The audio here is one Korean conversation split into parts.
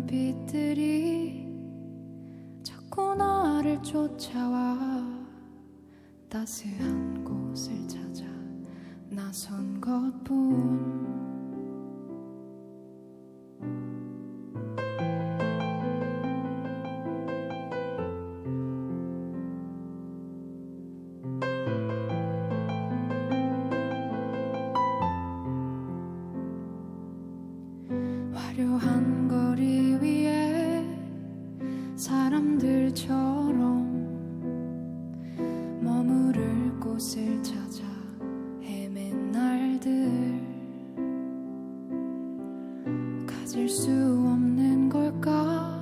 눈빛들이 자꾸 나를 쫓아와 따스한 곳을 찾아 나선 것뿐. 화려한 거리 위에 사람들처럼 머무를 곳을 찾아 헤맨 날들. 가질 수 없는 걸까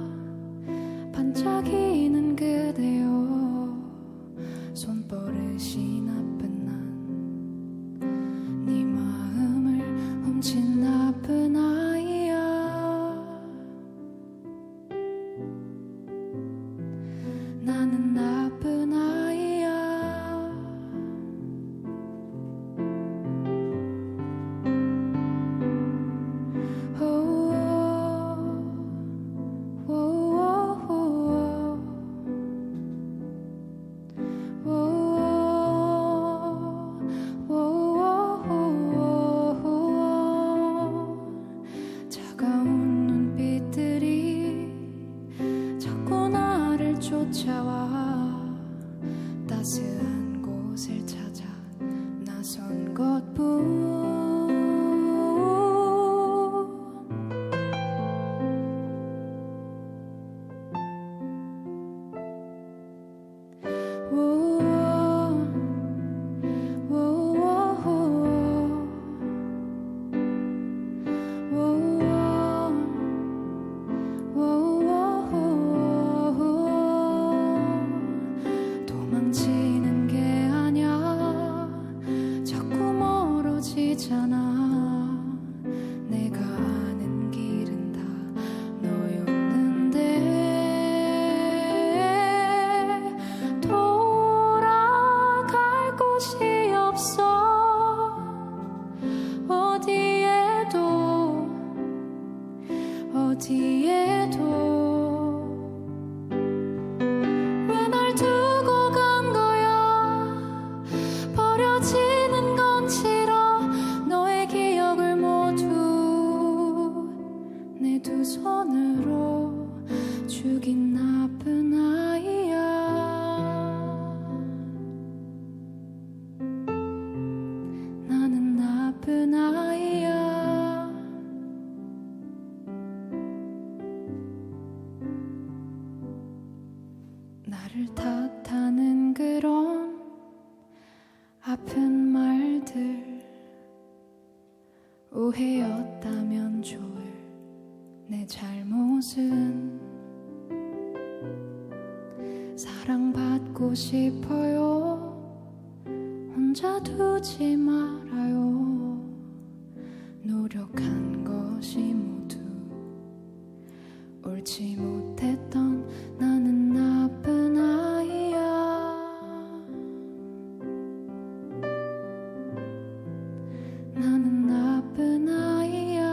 반짝이는 그대여 손버릇이 나쁜 난 네 마음을 훔친 나쁜 아이야. 나는 나쁜 아이야. 차가운 눈빛들이 자꾸 나를 쫓아와 따스한 곳을 찾아 나선 것뿐. 도망치는 게 아냐 자꾸 멀어지잖아. 내가 아는 길은 다 너였는데 돌아갈 곳이 없어. 어디에도 왜 날 두고 간 거야. 버려지는 건 싫어. 너의 기억을 모두 내 두 손으로 죽인 나쁜 아이야. 나는 나쁜 아이야. 나를 탓하는 그런 아픈 말들 오해였다면 좋을 내 잘못은 사랑받고 싶어요. 혼자 두지 말아요. 노력한 것이 모두 옳지 못했던 나는 나쁜 아이야. 나는 나쁜 아이야.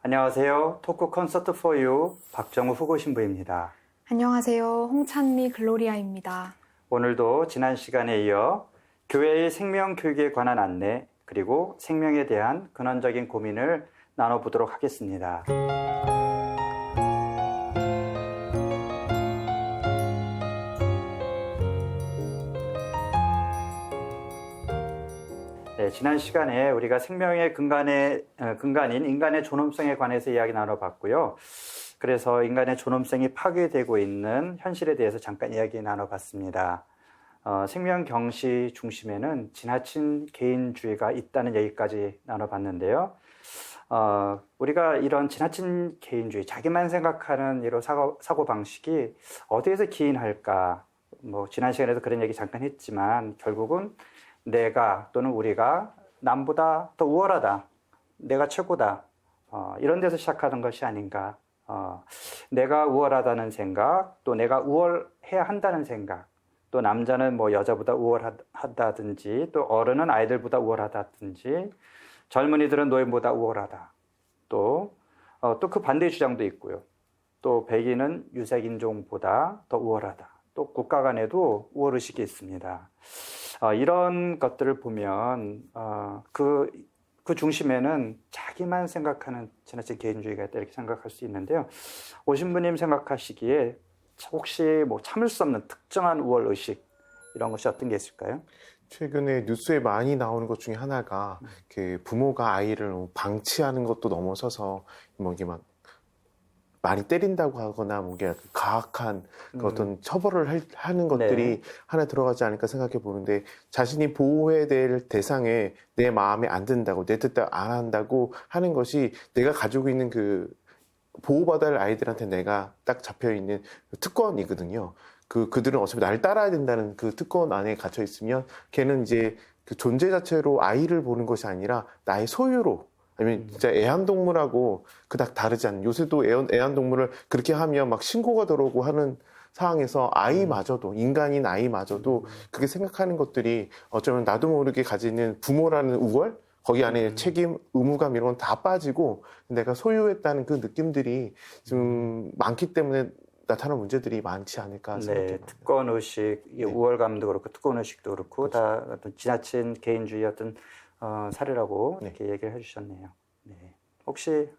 안녕하세요. 토크 콘서트 for you 박정우 후보 신부입니다. 안녕하세요. 홍찬미 글로리아입니다. 오늘도 지난 시간에 이어 교회의 생명 교육에 관한 안내 그리고 생명에 대한 근원적인 고민을 나눠보도록 하겠습니다. 네, 지난 시간에 우리가 생명의 근간인 인간의 존엄성에 관해서 이야기 나눠봤고요. 그래서 인간의 존엄성이 파괴되고 있는 현실에 대해서 잠깐 이야기 나눠봤습니다. 생명 경시 중심에는 지나친 개인주의가 있다는 얘기까지 나눠봤는데요. 우리가 이런 지나친 개인주의, 자기만 생각하는 이런 사고방식이 어디에서 기인할까? 지난 시간에도 그런 얘기 잠깐 했지만 결국은 내가 또는 우리가 남보다 더 우월하다, 내가 최고다, 이런 데서 시작하는 것이 아닌가 내가 우월하다는 생각, 또 내가 우월해야 한다는 생각, 또 남자는 뭐 여자보다 우월하다든지, 또 어른은 아이들보다 우월하다든지, 젊은이들은 노인보다 우월하다. 또 그 반대의 주장도 있고요. 또 백인은 유색인종보다 더 우월하다. 또 국가 간에도 우월의식이 있습니다. 이런 것들을 보면 그 중심에는 자기만 생각하는 지나친 개인주의가 있다 이렇게 생각할 수 있는데요. 오신부님 생각하시기에 혹시 뭐 참을 수 없는 특정한 우월의식 이런 것이 어떤 게 있을까요? 최근에 뉴스에 많이 나오는 것 중에 하나가 부모가 아이를 방치하는 것도 넘어서서 뭐 이게 막 많이 때린다고 하거나 뭔가 가학한 어떤 처벌을 하는 것들이 네. 하나 들어가지 않을까 생각해 보는데 자신이 보호해야 될 대상에 내 마음에 안 든다고 내 뜻대로 안 한다고 하는 것이 내가 가지고 있는 그 보호받아야 할 아이들한테 내가 딱 잡혀 있는 특권이거든요. 그들은 어차피 날 따라야 된다는 그 특권 안에 갇혀 있으면 걔는 이제 그 존재 자체로 아이를 보는 것이 아니라 나의 소유로 아니면 진짜 애완동물하고 그닥 다르지 않는 요새도 애완동물을 그렇게 하면 막 신고가 들어오고 하는 상황에서 아이마저도 인간인 아이마저도 그렇게 생각하는 것들이 어쩌면 나도 모르게 가지는 부모라는 우월 거기 안에 책임, 의무감 이런 건 다 빠지고 내가 소유했다는 그 느낌들이 좀 많기 때문에 나타나는 문제들이 많지 않을까 생각해요. 특권의식, 우월감도 그렇고 특권의식도 그렇고 다 어떤 지나친 개인주의 어떤 사례라고 이렇게 얘기를 해주셨네요. 네. 혹시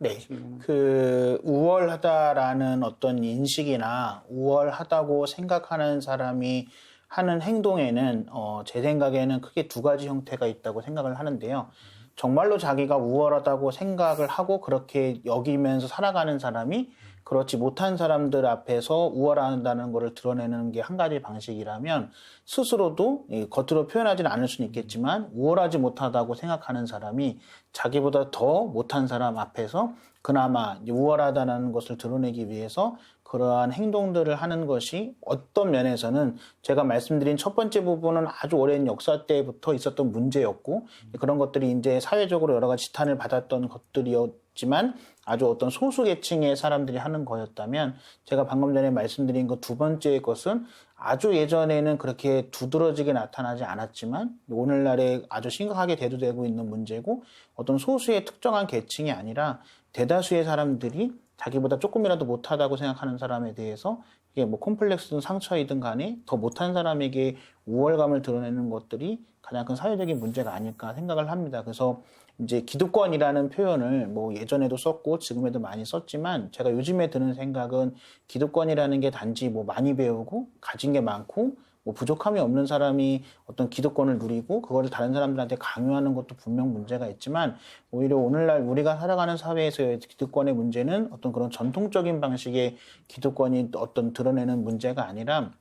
그 우월하다라는 어떤 인식이나 우월하다고 생각하는 사람이 하는 행동에는 제 생각에는 크게 두 가지 형태가 있다고 생각을 하는데요. 정말로 자기가 우월하다고 생각을 하고 그렇게 여기면서 살아가는 사람이 그렇지 못한 사람들 앞에서 우월하다는 것을 드러내는 게 한 가지 방식이라면 스스로도 겉으로 표현하지는 않을 수는 있겠지만 우월하지 못하다고 생각하는 사람이 자기보다 더 못한 사람 앞에서 그나마 우월하다는 것을 드러내기 위해서 그러한 행동들을 하는 것이 어떤 면에서는 제가 말씀드린 첫 번째 부분은 아주 오랜 역사 때부터 있었던 문제였고 그런 것들이 이제 사회적으로 여러 가지 지탄을 받았던 것들이었지만 아주 어떤 소수 계층의 사람들이 하는 거였다면 제가 방금 전에 말씀드린 그 두 번째 것은 아주 예전에는 그렇게 두드러지게 나타나지 않았지만 오늘날에 아주 심각하게 대두되고 있는 문제고 어떤 소수의 특정한 계층이 아니라 대다수의 사람들이 자기보다 조금이라도 못하다고 생각하는 사람에 대해서 이게 뭐 콤플렉스든 상처이든 간에 더 못한 사람에게 우월감을 드러내는 것들이 가장 큰 사회적인 문제가 아닐까 생각을 합니다. 그래서 이제 기득권이라는 표현을 뭐 예전에도 썼고 지금에도 많이 썼지만 제가 요즘에 드는 생각은 기득권이라는 게 단지 뭐 많이 배우고 가진 게 많고 뭐 부족함이 없는 사람이 어떤 기득권을 누리고 그거를 다른 사람들한테 강요하는 것도 분명 문제가 있지만 오히려 오늘날 우리가 살아가는 사회에서의 기득권의 문제는 어떤 그런 전통적인 방식의 기득권이 어떤 드러내는 문제가 아니라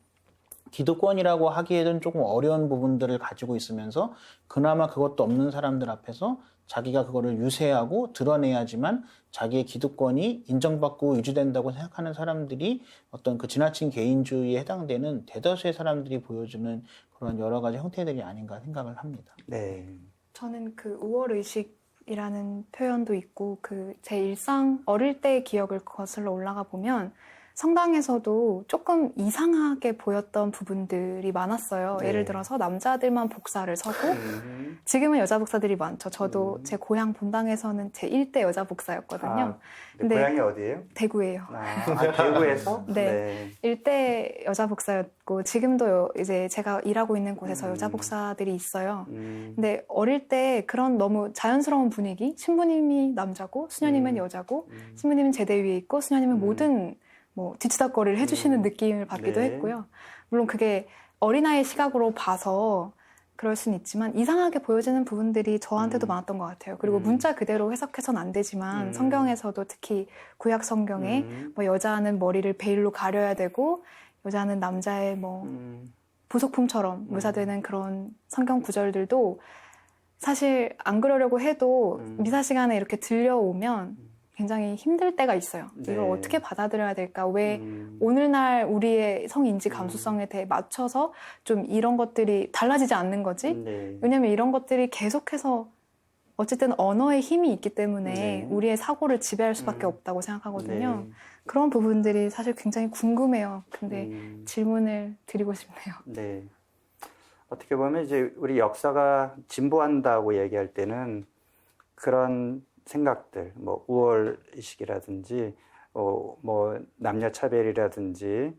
기득권이라고 하기에는 조금 어려운 부분들을 가지고 있으면서 그나마 그것도 없는 사람들 앞에서 자기가 그거를 유세하고 드러내야지만 자기의 기득권이 인정받고 유지된다고 생각하는 사람들이 어떤 그 지나친 개인주의에 해당되는 대다수의 사람들이 보여주는 그런 여러 가지 형태들이 아닌가 생각을 합니다. 네. 저는 그 우월의식이라는 표현도 있고 제 일상 어릴 때의 기억을 거슬러 올라가 보면 성당에서도 조금 이상하게 보였던 부분들이 많았어요. 네. 예를 들어서 남자들만 복사를 서고 지금은 여자 복사들이 많죠. 저도 제 고향 본당에서는 제 1대 여자 복사였거든요. 근데 고향이 어디예요? 대구예요. 대구에서? 네. 1대 여자 복사였고 지금도 이제 제가 일하고 있는 곳에서 여자 복사들이 있어요. 근데 어릴 때 그런 너무 자연스러운 분위기, 신부님이 남자고 수녀님은 여자고 신부님은 제대 위에 있고 수녀님은 모든 뭐 뒤치다거리를 해주시는 느낌을 받기도 했고요. 물론 그게 어린아이의 시각으로 봐서 그럴 수는 있지만 이상하게 보여지는 부분들이 저한테도 많았던 것 같아요. 그리고 문자 그대로 해석해서는 안 되지만 성경에서도 특히 구약 성경에 뭐 여자는 머리를 베일로 가려야 되고 여자는 남자의 뭐 부속품처럼 묘사되는 그런 성경 구절들도 사실 안 그러려고 해도 미사 시간에 이렇게 들려오면 굉장히 힘들 때가 있어요. 네. 이걸 어떻게 받아들여야 될까? 왜 오늘날 우리의 성인지 감수성에 대해 맞춰서 좀 이런 것들이 달라지지 않는 거지? 네. 왜냐면 이런 것들이 계속해서 어쨌든 언어의 힘이 있기 때문에 네. 우리의 사고를 지배할 수밖에 없다고 생각하거든요. 네. 그런 부분들이 사실 굉장히 궁금해요. 근데 질문을 드리고 싶네요. 네. 어떻게 보면 이제 우리 역사가 진보한다고 얘기할 때는 그런 생각들, 뭐 우월의식이라든지, 뭐 남녀차별이라든지,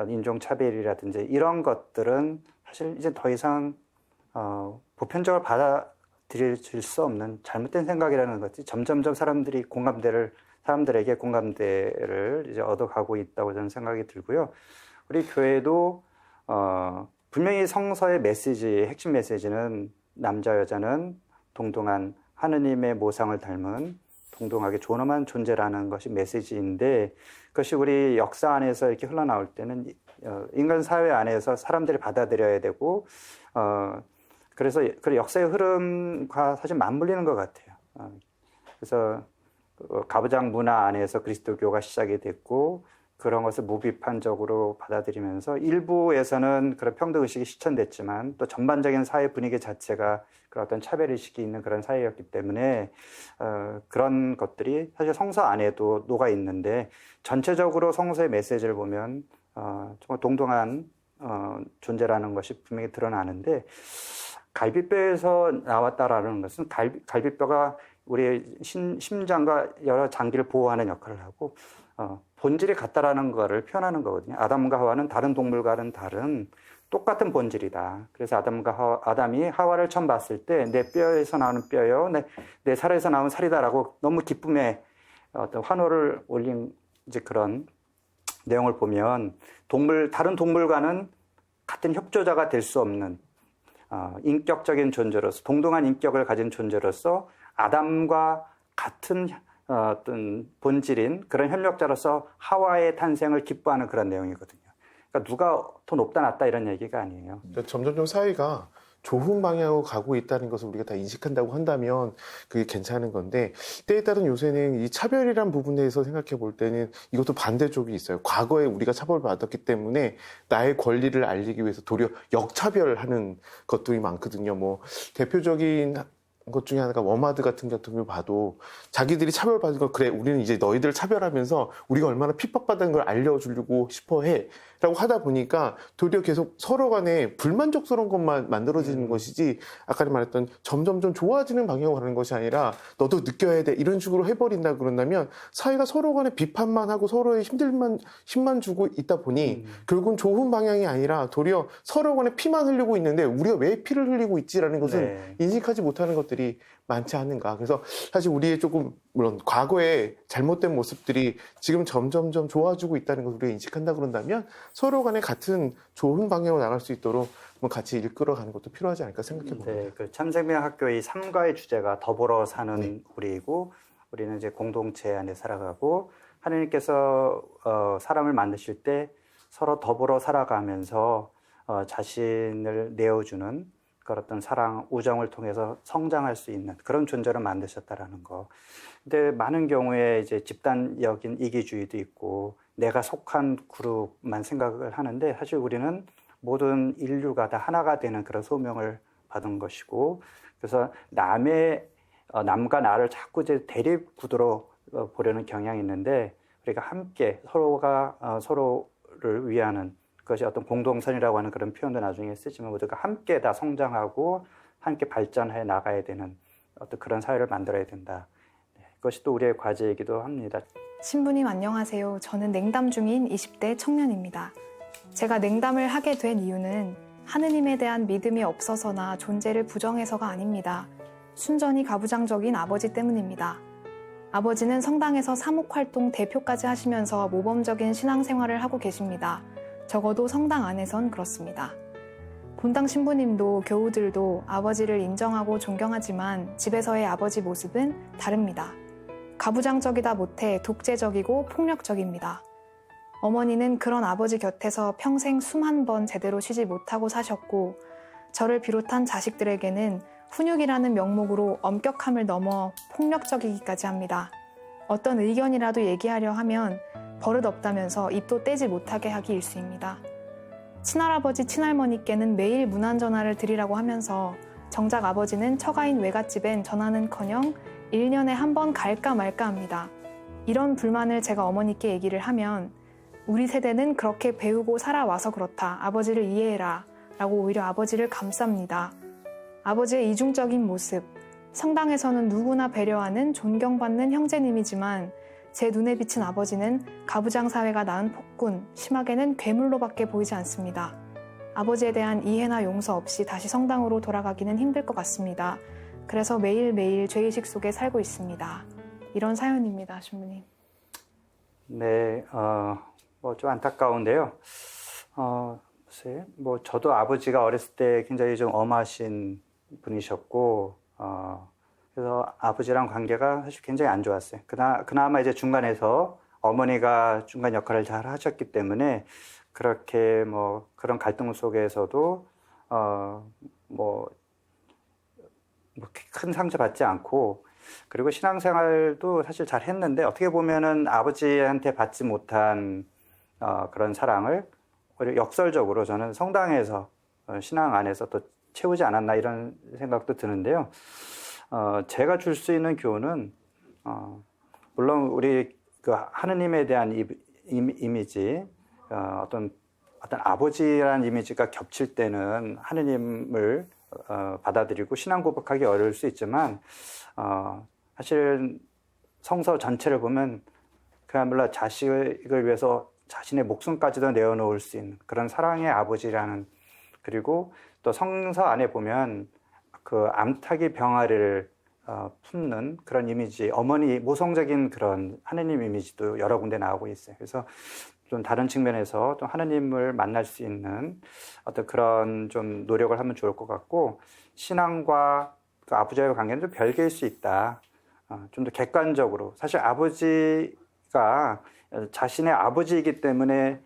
인종차별이라든지 이런 것들은 사실 이제 더 이상 보편적으로 받아들일 수 없는 잘못된 생각이라는 것이 점점점 사람들에게 공감대를 이제 얻어가고 있다고 저는 생각이 들고요. 우리 교회도 분명히 성서의 핵심 메시지는 남자 여자는 동등한 하느님의 모상을 닮은 동등하게 존엄한 존재라는 것이 메시지인데, 그것이 우리 역사 안에서 이렇게 흘러나올 때는 인간 사회 안에서 사람들이 받아들여야 되고, 그래서 그 역사의 흐름과 사실 맞물리는 것 같아요. 그래서 가부장 문화 안에서 그리스도교가 시작이 됐고, 그런 것을 무비판적으로 받아들이면서 일부에서는 그런 평등의식이 실천됐지만 또 전반적인 사회 분위기 자체가 그런 어떤 차별의식이 있는 그런 사회였기 때문에 그런 것들이 사실 성서 안에도 녹아 있는데, 전체적으로 성서의 메시지를 보면 정말 동등한 존재라는 것이 분명히 드러나는데, 갈비뼈에서 나왔다라는 것은 갈비뼈가 우리의 심장과 여러 장기를 보호하는 역할을 하고 본질이 같다라는 것을 표현하는 거거든요. 아담과 하와는 다른 동물과는 다른 똑같은 본질이다. 그래서 아담이 하와를 처음 봤을 때 내 뼈에서 나오는 뼈요, 내 살에서 나온 살이다라고 너무 기쁨에 어떤 환호를 올린 이제 그런 내용을 보면 다른 동물과는 같은 협조자가 될 수 없는 인격적인 존재로서, 동등한 인격을 가진 존재로서 아담과 같은 어떤 본질인 그런 협력자로서 하와의 탄생을 기뻐하는 그런 내용이거든요. 그러니까 누가 더 높다 낮다 이런 얘기가 아니에요. 점점점 사회가 좋은 방향으로 가고 있다는 것을 우리가 다 인식한다고 한다면 그게 괜찮은 건데, 때에 따른 요새는 이 차별이란 부분에서 생각해 볼 때는 이것도 반대쪽이 있어요. 과거에 우리가 처벌받았기 때문에 나의 권리를 알리기 위해서 도리어 역차별하는 것들이 많거든요. 뭐 대표적인 것 중에 하나가 워마드 같은 경우 봐도 자기들이 차별받은 걸, 그래 우리는 이제 너희들을 차별하면서 우리가 얼마나 핍박받은 걸 알려주려고 싶어해 라고 하다 보니까 도리어 계속 서로 간에 불만족스러운 것만 만들어지는 것이지, 아까 말했던 점점점 좋아지는 방향으로 가는 것이 아니라 너도 느껴야 돼 이런 식으로 해버린다 그런다면 사회가 서로 간에 비판만 하고 서로의 힘만 주고 있다 보니 결국은 좋은 방향이 아니라 도리어 서로 간에 피만 흘리고 있는데 우리가 왜 피를 흘리고 있지라는 것을 인식하지 못하는 것들이 많지 않은가. 그래서 사실 우리의 조금 물론 과거의 잘못된 모습들이 지금 점점점 좋아지고 있다는 것을 우리가 인식한다 그런다면 서로 간에 같은 좋은 방향으로 나갈 수 있도록 같이 이끌어가는 것도 필요하지 않을까 생각해 봅니다. 네, 그 참생명학교의 3가의 주제가 더불어 사는 우리이고, 우리는 이제 공동체 안에 살아가고, 하나님께서 사람을 만드실 때 서로 더불어 살아가면서 자신을 내어주는 그런 어떤 사랑, 우정을 통해서 성장할 수 있는 그런 존재로 만드셨다라는 거. 근데 많은 경우에 이제 집단적인 이기주의도 있고 내가 속한 그룹만 생각을 하는데, 사실 우리는 모든 인류가 다 하나가 되는 그런 소명을 받은 것이고, 그래서 남과 나를 자꾸 이제 대립 구도로 보려는 경향이 있는데, 우리가 함께 서로를 위하는 그것이 어떤 공동선이라고 하는 그런 표현도 나중에 쓰지만, 모두가 함께 다 성장하고 함께 발전해 나가야 되는 어떤 그런 사회를 만들어야 된다. 그것이 또 우리의 과제이기도 합니다. 신부님 안녕하세요. 저는 냉담 중인 20대 청년입니다. 제가 냉담을 하게 된 이유는 하느님에 대한 믿음이 없어서나 존재를 부정해서가 아닙니다. 순전히 가부장적인 아버지 때문입니다. 아버지는 성당에서 사목활동 대표까지 하시면서 모범적인 신앙생활을 하고 계십니다. 적어도 성당 안에선 그렇습니다. 본당 신부님도 교우들도 아버지를 인정하고 존경하지만 집에서의 아버지 모습은 다릅니다. 가부장적이다 못해 독재적이고 폭력적입니다. 어머니는 그런 아버지 곁에서 평생 숨 한 번 제대로 쉬지 못하고 사셨고, 저를 비롯한 자식들에게는 훈육이라는 명목으로 엄격함을 넘어 폭력적이기까지 합니다. 어떤 의견이라도 얘기하려 하면 버릇없다면서 입도 떼지 못하게 하기 일쑤입니다. 친할아버지, 친할머니께는 매일 문안전화를 드리라고 하면서 정작 아버지는 처가인 외갓집엔 전화는커녕 1년에 한 번 갈까 말까 합니다. 이런 불만을 제가 어머니께 얘기를 하면 우리 세대는 그렇게 배우고 살아와서 그렇다. 아버지를 이해해라. 라고 오히려 아버지를 감쌉니다. 아버지의 이중적인 모습, 성당에서는 누구나 배려하는 존경받는 형제님이지만 제 눈에 비친 아버지는 가부장 사회가 낳은 폭군, 심하게는 괴물로밖에 보이지 않습니다. 아버지에 대한 이해나 용서 없이 다시 성당으로 돌아가기는 힘들 것 같습니다. 그래서 매일매일 죄의식 속에 살고 있습니다. 이런 사연입니다, 신부님. 네, 뭐 좀 안타까운데요. 글쎄, 뭐 저도 아버지가 어렸을 때 굉장히 좀 엄하신 분이셨고, 그래서 아버지랑 관계가 사실 굉장히 안 좋았어요. 그나마 이제 중간에서 어머니가 중간 역할을 잘 하셨기 때문에 그렇게 뭐 그런 갈등 속에서도 뭐 큰 상처받지 않고, 그리고 신앙생활도 사실 잘 했는데 어떻게 보면은 아버지한테 받지 못한 그런 사랑을 오히려 역설적으로 저는 성당에서 신앙 안에서 또 채우지 않았나 이런 생각도 드는데요. 제가 줄 수 있는 교훈은 물론 우리 그 하느님에 대한 이미지, 어떤 아버지라는 이미지가 겹칠 때는 하느님을 받아들이고 신앙 고백하기 어려울 수 있지만, 사실 성서 전체를 보면 그야말로 자식을 위해서 자신의 목숨까지도 내어놓을 수 있는 그런 사랑의 아버지라는, 그리고 또 성서 안에 보면 그 암탉이 병아리를 품는 그런 이미지, 어머니 모성적인 그런 하느님 이미지도 여러 군데 나오고 있어요. 그래서 좀 다른 측면에서 또 하느님을 만날 수 있는 어떤 그런 좀 노력을 하면 좋을 것 같고, 신앙과 그 아버지와의 관계는 좀 별개일 수 있다. 좀 더 객관적으로, 사실 아버지가 자신의 아버지이기 때문에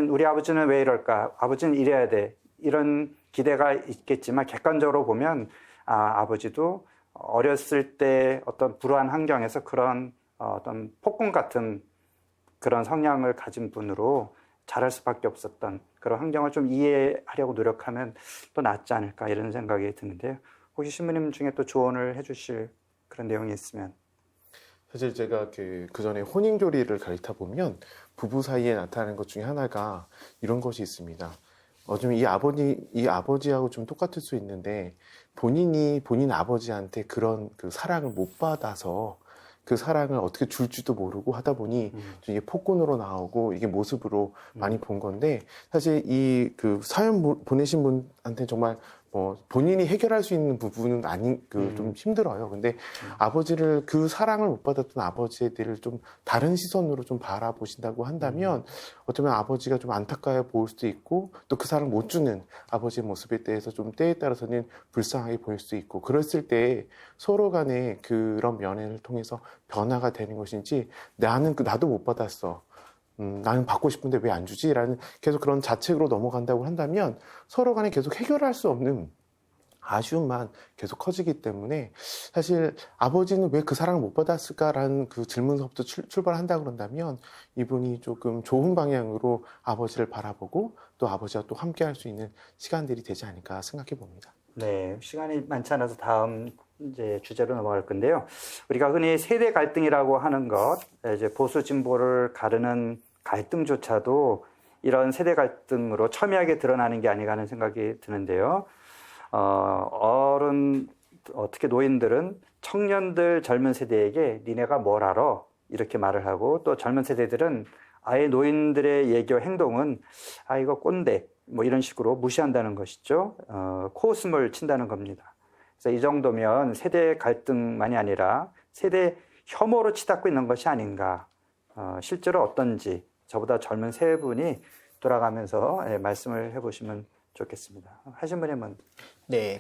우리 아버지는 왜 이럴까? 아버지는 이래야 돼. 이런 기대가 있겠지만 객관적으로 보면 아버지도 어렸을 때 어떤 불우한 환경에서 그런 어떤 폭군 같은 그런 성향을 가진 분으로 자랄 수밖에 없었던 그런 환경을 좀 이해하려고 노력하면 또 낫지 않을까 이런 생각이 드는데요. 혹시 신부님 중에 또 조언을 해주실 그런 내용이 있으면. 사실 제가 그 전에 혼인교리를 가르치다 보면 부부 사이에 나타나는 것 중에 하나가 이런 것이 있습니다. 좀 이 아버지하고 좀 똑같을 수 있는데, 본인 아버지한테 그런 그 사랑을 못 받아서 그 사랑을 어떻게 줄지도 모르고 하다 보니 이게 폭군으로 나오고 이게 모습으로 많이 본 건데, 사실 이 그 사연 보내신 분한테 정말 본인이 해결할 수 있는 부분은 좀 힘들어요. 근데 아버지를, 그 사랑을 못 받았던 아버지에 대해 좀 다른 시선으로 좀 바라보신다고 한다면, 어쩌면 아버지가 좀 안타까워 보일 수도 있고, 또 그 사랑을 못 주는 아버지의 모습에 대해서 좀 때에 따라서는 불쌍하게 보일 수도 있고, 그랬을 때 서로 간에 그런 면을 통해서 변화가 되는 것인지, 나도 못 받았어. 나는 받고 싶은데 왜 안 주지? 라는 계속 그런 자책으로 넘어간다고 한다면 서로 간에 계속 해결할 수 없는 아쉬움만 계속 커지기 때문에, 사실 아버지는 왜 그 사랑을 못 받았을까라는 그 질문서부터 출발한다 그런다면 이분이 조금 좋은 방향으로 아버지를 바라보고 또 아버지와 또 함께 할 수 있는 시간들이 되지 않을까 생각해 봅니다. 네, 시간이 많지 않아서 다음 이제 주제로 넘어갈 건데요. 우리가 흔히 세대 갈등이라고 하는 것, 이제 보수 진보를 가르는 갈등조차도 이런 세대 갈등으로 첨예하게 드러나는 게 아닌가 하는 생각이 드는데요. 특히 노인들은 청년들, 젊은 세대에게 니네가 뭘 알아? 이렇게 말을 하고, 또 젊은 세대들은 아예 노인들의 얘기와 행동은 이거 꼰대, 뭐 이런 식으로 무시한다는 것이죠. 코웃음을 친다는 겁니다. 그래서 이 정도면 세대 갈등만이 아니라 세대 혐오로 치닫고 있는 것이 아닌가. 실제로 어떤지 저보다 젊은 세 분이 돌아가면서 말씀을 해보시면 좋겠습니다. 하신 분이면. 네,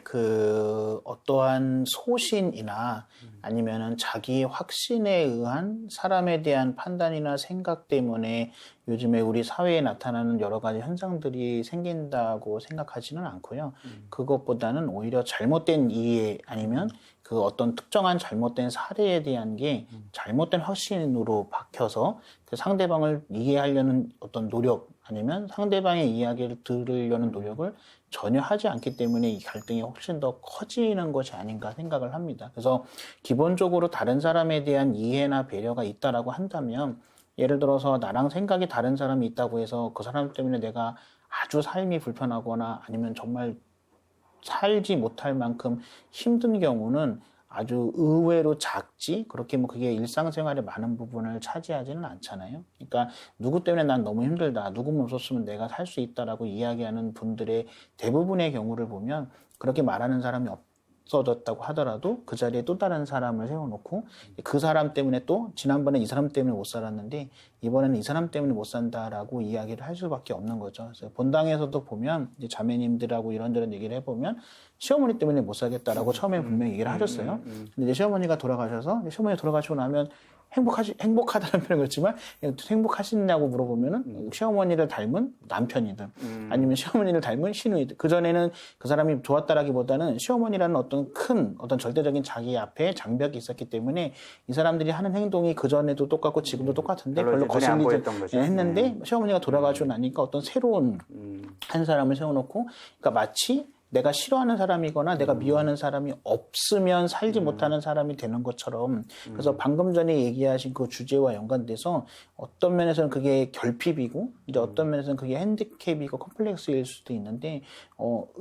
어떠한 소신이나 아니면은 자기 확신에 의한 사람에 대한 판단이나 생각 때문에 요즘에 우리 사회에 나타나는 여러 가지 현상들이 생긴다고 생각하지는 않고요. 그것보다는 오히려 잘못된 이해 아니면 그 어떤 특정한 잘못된 사례에 대한 게 잘못된 확신으로 박혀서 그 상대방을 이해하려는 어떤 노력 아니면 상대방의 이야기를 들으려는 노력을 전혀 하지 않기 때문에 이 갈등이 훨씬 더 커지는 것이 아닌가 생각을 합니다. 그래서 기본적으로 다른 사람에 대한 이해나 배려가 있다라고 한다면 예를 들어서 나랑 생각이 다른 사람이 있다고 해서 그 사람 때문에 내가 아주 삶이 불편하거나 아니면 정말 살지 못할 만큼 힘든 경우는 아주 의외로 작지 그렇게 뭐 그게 일상생활의 많은 부분을 차지하지는 않잖아요. 그러니까 누구 때문에 난 너무 힘들다, 누구 없었으면 내가 살 수 있다라고 이야기하는 분들의 대부분의 경우를 보면 그렇게 말하는 사람이 없어졌다고 하더라도 그 자리에 또 다른 사람을 세워놓고 그 사람 때문에 또 지난번에 이 사람 때문에 못 살았는데 이번에는 이 사람 때문에 못 산다라고 이야기를 할 수밖에 없는 거죠. 그래서 본당에서도 보면 이제 자매님들하고 이런저런 얘기를 해보면 시어머니 때문에 못 살겠다라고 처음에 분명히 얘기를 하셨어요. 근데 이제 시어머니가 돌아가셔서 시어머니 돌아가시고 나면 행복하다는 표현은 그렇지만 행복하시냐고 물어보면은 시어머니를 닮은 남편이든 아니면 시어머니를 닮은 시누이든 그전에는 그 사람이 좋았다라기보다는 시어머니라는 어떤 큰 어떤 절대적인 자기 앞에 장벽이 있었기 때문에 이 사람들이 하는 행동이 그전에도 똑같고 지금도 똑같은데 별로 거슬리지 했는데 시어머니가 돌아가시고 나니까 어떤 새로운 한 사람을 세워놓고 그러니까 마치 내가 싫어하는 사람이거나 내가 미워하는 사람이 없으면 살지 못하는 사람이 되는 것처럼 그래서 방금 전에 얘기하신 그 주제와 연관돼서 어떤 면에서는 그게 결핍이고 이제 어떤 면에서는 그게 핸디캡이고 컴플렉스일 수도 있는데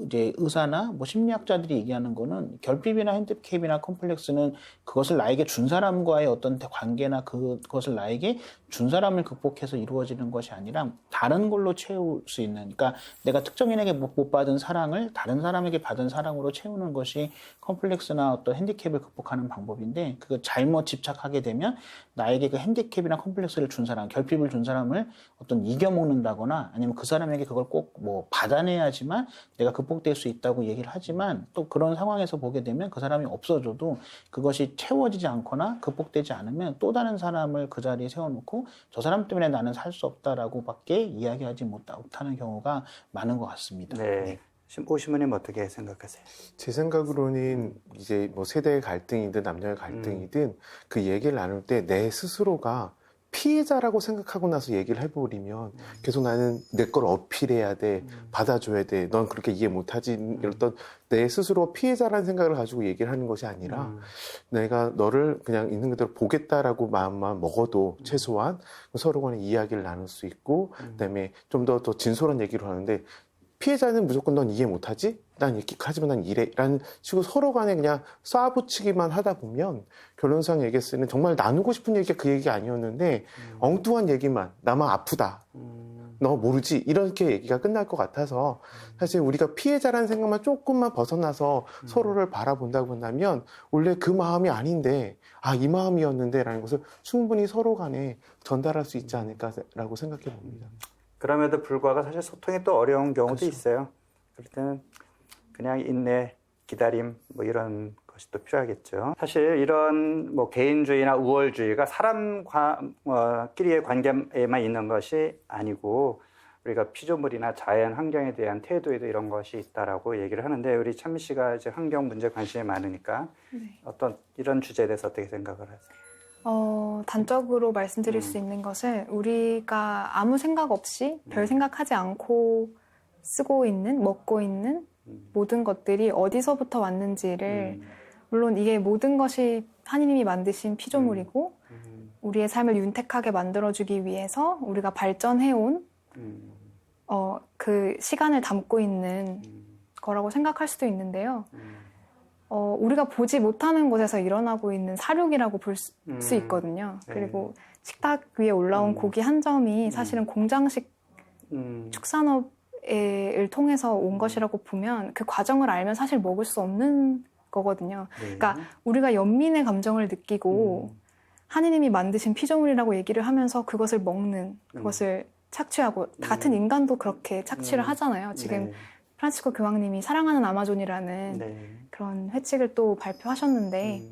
이제 의사나 뭐 심리학자들이 얘기하는 거는 결핍이나 핸디캡이나 컴플렉스는 그것을 나에게 준 사람과의 어떤 관계나 그것을 나에게 준 사람을 극복해서 이루어지는 것이 아니라 다른 걸로 채울 수 있는 그러니까 내가 특정인에게 못 받은 사랑을 다른 사람에게 받은 사랑으로 채우는 것이 컴플렉스나 어떤 핸디캡을 극복하는 방법인데 그거 잘못 집착하게 되면 나에게 그 핸디캡이나 컴플렉스를 준 사람, 결핍을 준 사람을 어떤 이겨먹는다거나 아니면 그 사람에게 그걸 꼭 뭐 받아내야지만 내가 극복될 수 있다고 얘기를 하지만 또 그런 상황에서 보게 되면 그 사람이 없어져도 그것이 채워지지 않거나 극복되지 않으면 또 다른 사람을 그 자리에 세워놓고 저 사람 때문에 나는 살 수 없다라고 밖에 이야기하지 못하는 경우가 많은 것 같습니다. 네. 오시모님 어떻게 생각하세요? 제 생각으로는 이제 뭐 세대의 갈등이든 남녀의 갈등이든 그 얘기를 나눌 때 내 스스로가 피해자라고 생각하고 나서 얘기를 해버리면 계속 나는 내 걸 어필해야 돼, 받아줘야 돼, 넌 그렇게 이해 못하지 이랬던 내 스스로 피해자라는 생각을 가지고 얘기를 하는 것이 아니라 내가 너를 그냥 있는 그대로 보겠다라고 마음만 먹어도 최소한 서로 간에 이야기를 나눌 수 있고 그다음에 좀 더 진솔한 얘기를 하는데 피해자는 무조건 넌 이해 못하지? 난 이렇게 하지만 난 이래 라는 식으로 서로 간에 그냥 쏴붙이기만 하다 보면 결론상 얘기했을 때는 정말 나누고 싶은 얘기가 그 얘기가 아니었는데 엉뚱한 얘기만 나만 아프다 너 모르지 이렇게 얘기가 끝날 것 같아서 사실 우리가 피해자라는 생각만 조금만 벗어나서 서로를 바라본다고 한다면 원래 그 마음이 아닌데 이 마음이었는데 라는 것을 충분히 서로 간에 전달할 수 있지 않을까라고 생각해 봅니다. 그럼에도 불구하고 사실 소통이 또 어려운 경우도 그렇죠. 있어요. 그럴 때는 그냥 인내, 기다림 뭐 이런 것이 또 필요하겠죠. 사실 이런 뭐 개인주의나 우월주의가 사람끼리의 관계에만 있는 것이 아니고 우리가 피조물이나 자연 환경에 대한 태도에도 이런 것이 있다라고 얘기를 하는데 우리 찬미 씨가 이제 환경 문제 관심이 많으니까 어떤 이런 주제에 대해서 어떻게 생각을 하세요? 단적으로 말씀드릴 수 있는 것은 우리가 아무 생각 없이 별 생각하지 않고 쓰고 있는, 먹고 있는 모든 것들이 어디서부터 왔는지를 물론 이게 모든 것이 하느님이 만드신 피조물이고 우리의 삶을 윤택하게 만들어주기 위해서 우리가 발전해온 그 시간을 담고 있는 거라고 생각할 수도 있는데요. 우리가 보지 못하는 곳에서 일어나고 있는 사륙이라고 볼 수 있거든요. 네. 그리고 식탁 위에 올라온 고기 한 점이 사실은 공장식 축산업을 통해서 온 것이라고 보면 그 과정을 알면 사실 먹을 수 없는 거거든요. 네. 그러니까 우리가 연민의 감정을 느끼고 하느님이 만드신 피조물이라고 얘기를 하면서 그것을 먹는, 그것을 착취하고 같은 인간도 그렇게 착취를 하잖아요. 지금 네. 프란치스코 교황님이 사랑하는 아마존이라는 네. 그런 회칙을 또 발표하셨는데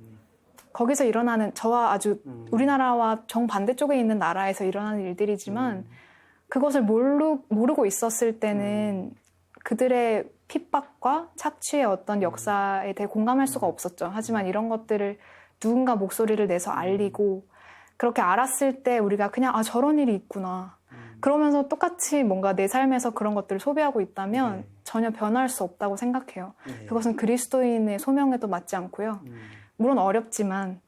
거기서 일어나는 저와 아주 우리나라와 정반대쪽에 있는 나라에서 일어나는 일들이지만 그것을 모르고 있었을 때는 그들의 핍박과 착취의 어떤 역사에 대해 공감할 수가 없었죠. 하지만 이런 것들을 누군가 목소리를 내서 알리고 그렇게 알았을 때 우리가 그냥 저런 일이 있구나. 그러면서 똑같이 뭔가 내 삶에서 그런 것들을 소비하고 있다면 전혀 변할 수 없다고 생각해요. 그것은 그리스도인의 소명에도 맞지 않고요. 물론 어렵지만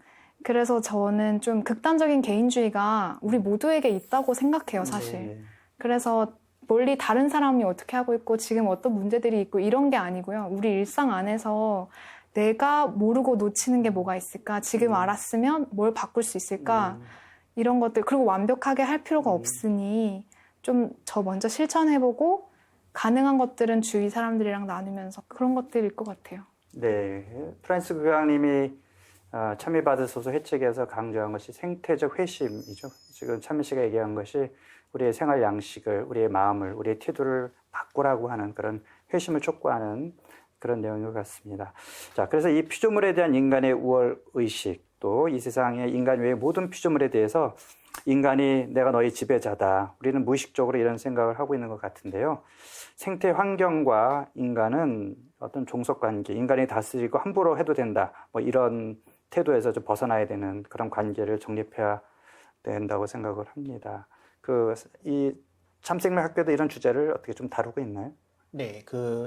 그래서 저는 좀 극단적인 개인주의가 우리 모두에게 있다고 생각해요, 사실. 그래서 멀리 다른 사람이 어떻게 하고 있고 지금 어떤 문제들이 있고 이런 게 아니고요. 우리 일상 안에서 내가 모르고 놓치는 게 뭐가 있을까? 지금 알았으면 뭘 바꿀 수 있을까? 이런 것들, 그리고 완벽하게 할 필요가 없으니 좀 저 먼저 실천해보고 가능한 것들은 주위 사람들이랑 나누면서 그런 것들일 것 같아요. 네, 프란스 교황님이 참여받으소서 회책에서 강조한 것이 생태적 회심이죠. 지금 참여 씨가 얘기한 것이 우리의 생활 양식을, 우리의 마음을, 우리의 태도를 바꾸라고 하는 그런 회심을 촉구하는 그런 내용인 것 같습니다. 자, 그래서 이 피조물에 대한 인간의 우월 의식, 또 이 세상의 인간 외의 모든 피조물에 대해서 인간이 내가 너희 지배자다. 우리는 무의식적으로 이런 생각을 하고 있는 것 같은데요. 생태 환경과 인간은 어떤 종속관계, 인간이 다스리고 함부로 해도 된다. 뭐 이런 태도에서 좀 벗어나야 되는 그런 관계를 정립해야 된다고 생각을 합니다. 이 참생명학교도 이런 주제를 어떻게 좀 다루고 있나요? 네,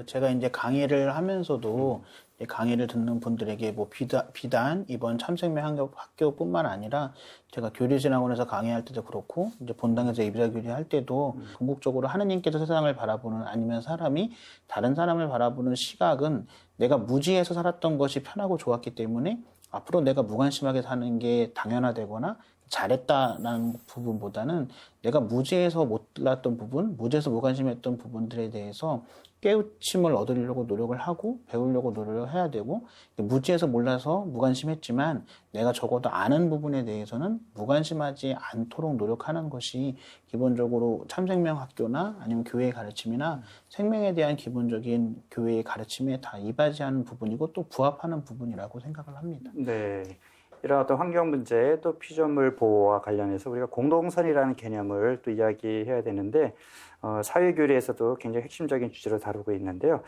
제가 이제 강의를 하면서도 이제 강의를 듣는 분들에게 뭐 비단 이번 참생명학교뿐만 아니라 제가 교리진학원에서 강의할 때도 그렇고 이제 본당에서 예비자교리 할 때도 궁극적으로 하느님께서 세상을 바라보는 아니면 사람이 다른 사람을 바라보는 시각은 내가 무지해서 살았던 것이 편하고 좋았기 때문에 앞으로 내가 무관심하게 사는 게 당연하되거나 잘했다라는 부분보다는 내가 무지해서 몰랐던 부분, 무지해서 무관심했던 부분들에 대해서 깨우침을 얻으려고 노력을 하고 배우려고 노력을 해야 되고, 무지해서 몰라서 무관심했지만 내가 적어도 아는 부분에 대해서는 무관심하지 않도록 노력하는 것이 기본적으로 참생명학교나 아니면 교회의 가르침이나 생명에 대한 기본적인 교회의 가르침에 다 이바지하는 부분이고 또 부합하는 부분이라고 생각을 합니다. 네. 이런 어떤 환경 문제 또 피조물 보호와 관련해서 우리가 공동선이라는 개념을 또 이야기해야 되는데 사회교리에서도 굉장히 핵심적인 주제로 다루고 있는데요.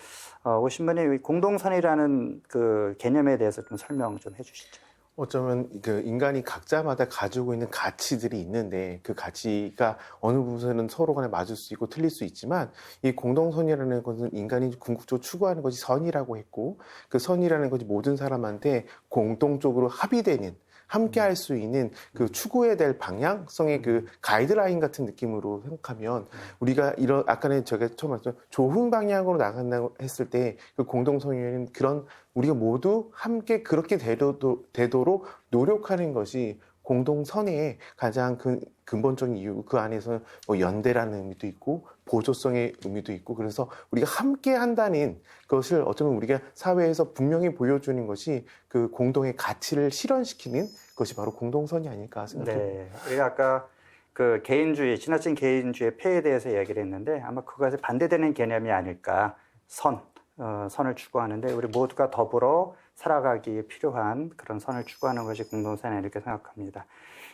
오신 분이 공동선이라는 그 개념에 대해서 좀 설명 좀 해주시죠. 어쩌면 그 인간이 각자마다 가지고 있는 가치들이 있는데 그 가치가 어느 부분에서는 서로 간에 맞을 수 있고 틀릴 수 있지만 이 공동선이라는 것은 인간이 궁극적으로 추구하는 것이 선이라고 했고 그 선이라는 것이 모든 사람한테 공동적으로 합의되는 함께 할 수 있는 그 추구해야 될 방향성의 그 가이드라인 같은 느낌으로 생각하면 우리가 이런 아까는 제가 처음 말했던 좋은 방향으로 나간다고 했을 때 그 공동선의는 그런 우리가 모두 함께 그렇게 되도록 노력하는 것이 공동선의 가장 근본적인 이유, 그 안에서 뭐 연대라는 의미도 있고 보조성의 의미도 있고 그래서 우리가 함께 한다는 것을 어쩌면 우리가 사회에서 분명히 보여주는 것이 그 공동의 가치를 실현시키는 것이 바로 공동선이 아닐까 생각합니다. 네, 우리가 아까 그 개인주의, 지나친 개인주의 폐해에 대해서 이야기를 했는데 아마 그것에 반대되는 개념이 아닐까. 선을 추구하는데 우리 모두가 더불어 살아가기에 필요한 그런 선을 추구하는 것이 공동선이다 이렇게 생각합니다.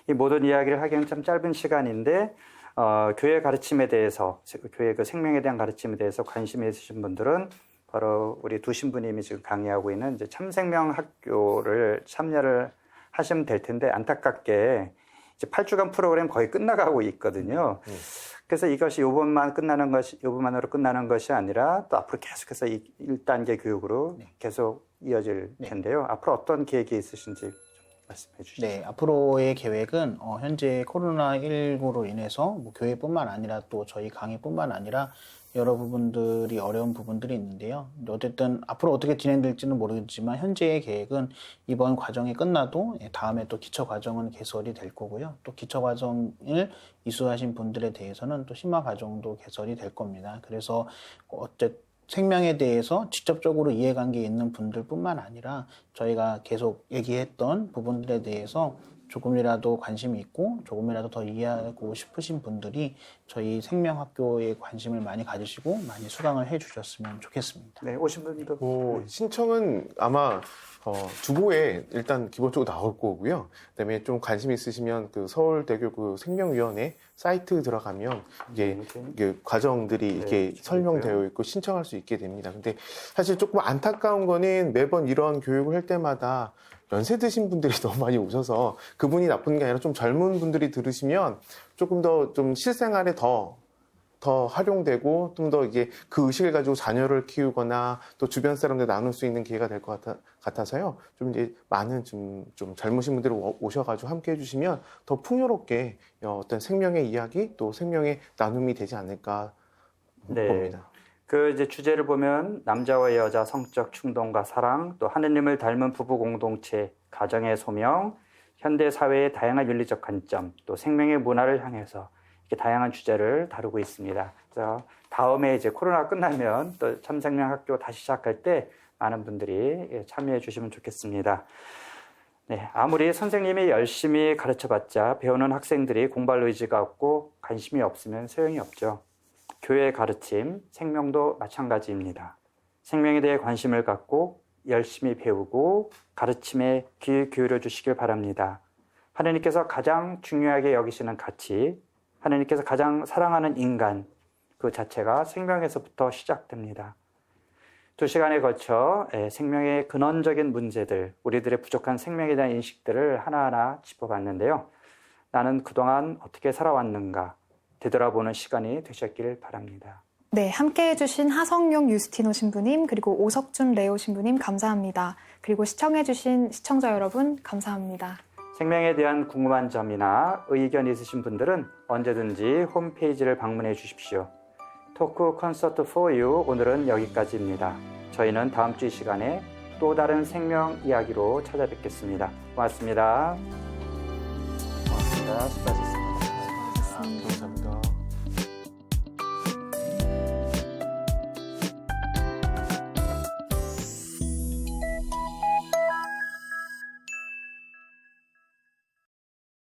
이 모든 이야기를 하기는 참 짧은 시간인데 교회 가르침에 대해서, 교회 그 생명에 대한 가르침에 대해서 관심이 있으신 분들은 바로 우리 두 신부님이 지금 강의하고 있는 이제 참생명학교를 참여를 하시면 될 텐데 안타깝게 이제 8주간 프로그램 거의 끝나가고 있거든요. 그래서 이것이 요번만으로 끝나는 것이 아니라 또 앞으로 계속해서 1단계 교육으로 계속 이어질 텐데요. 앞으로 어떤 계획이 있으신지 좀 말씀해 주시죠. 네, 앞으로의 계획은 현재 코로나19로 인해서 뭐 교회뿐만 아니라 또 저희 강의뿐만 아니라 여러 부분들이 어려운 부분들이 있는데요. 어쨌든 앞으로 어떻게 진행될지는 모르겠지만 현재의 계획은 이번 과정이 끝나도 다음에 또 기초 과정은 개설이 될 거고요. 또 기초 과정을 이수하신 분들에 대해서는 또 심화 과정도 개설이 될 겁니다. 그래서 어쨌든 생명에 대해서 직접적으로 이해관계 있는 분들뿐만 아니라 저희가 계속 얘기했던 부분들에 대해서 조금이라도 관심이 있고 조금이라도 더 이해하고 싶으신 분들이 저희 생명학교에 관심을 많이 가지시고 많이 수강을 해주셨으면 좋겠습니다. 네, 오신 분도 신청은 아마 주보에 일단 기본적으로 나올 거고요. 그다음에 좀 관심 있으시면 그 서울대교 그 생명위원회 사이트 들어가면 이게 과정들이 이렇게 설명되어 있고 신청할 수 있게 됩니다. 근데 사실 조금 안타까운 거는 매번 이런 교육을 할 때마다 연세 드신 분들이 너무 많이 오셔서 그분이 나쁜 게 아니라 좀 젊은 분들이 들으시면 조금 더 좀 실생활에 더 활용되고 좀 더 이게 그 의식을 가지고 자녀를 키우거나 또 주변 사람들 나눌 수 있는 기회가 될 것 같아서요. 좀 이제 많은 좀 젊으신 분들이 오셔가지고 함께 해주시면 더 풍요롭게 어떤 생명의 이야기 또 생명의 나눔이 되지 않을까 봅니다. 그 이제 주제를 보면 남자와 여자 성적 충동과 사랑, 또 하느님을 닮은 부부 공동체, 가정의 소명, 현대 사회의 다양한 윤리적 관점, 또 생명의 문화를 향해서 이렇게 다양한 주제를 다루고 있습니다. 그래서 다음에 이제 코로나 끝나면 또 참생명 학교 다시 시작할 때 많은 분들이 참여해 주시면 좋겠습니다. 네, 아무리 선생님이 열심히 가르쳐봤자 배우는 학생들이 공부할 의지가 없고 관심이 없으면 소용이 없죠. 교회의 가르침, 생명도 마찬가지입니다. 생명에 대해 관심을 갖고 열심히 배우고 가르침에 귀 기울여 주시길 바랍니다. 하나님께서 가장 중요하게 여기시는 가치, 하나님께서 가장 사랑하는 인간, 그 자체가 생명에서부터 시작됩니다. 2시간에 걸쳐 생명의 근원적인 문제들, 우리들의 부족한 생명에 대한 인식들을 하나하나 짚어봤는데요. 나는 그동안 어떻게 살아왔는가 되돌아보는 시간이 되셨길 바랍니다. 네, 함께 해주신 하성용 유스티노 신부님 그리고 오석준 레오 신부님 감사합니다. 그리고 시청해주신 시청자 여러분 감사합니다. 생명에 대한 궁금한 점이나 의견 있으신 분들은 언제든지 홈페이지를 방문해 주십시오. 토크 콘서트 for you 오늘은 여기까지입니다. 저희는 다음 주 이 시간에 또 다른 생명 이야기로 찾아뵙겠습니다. 고맙습니다. 수고하셨습니다.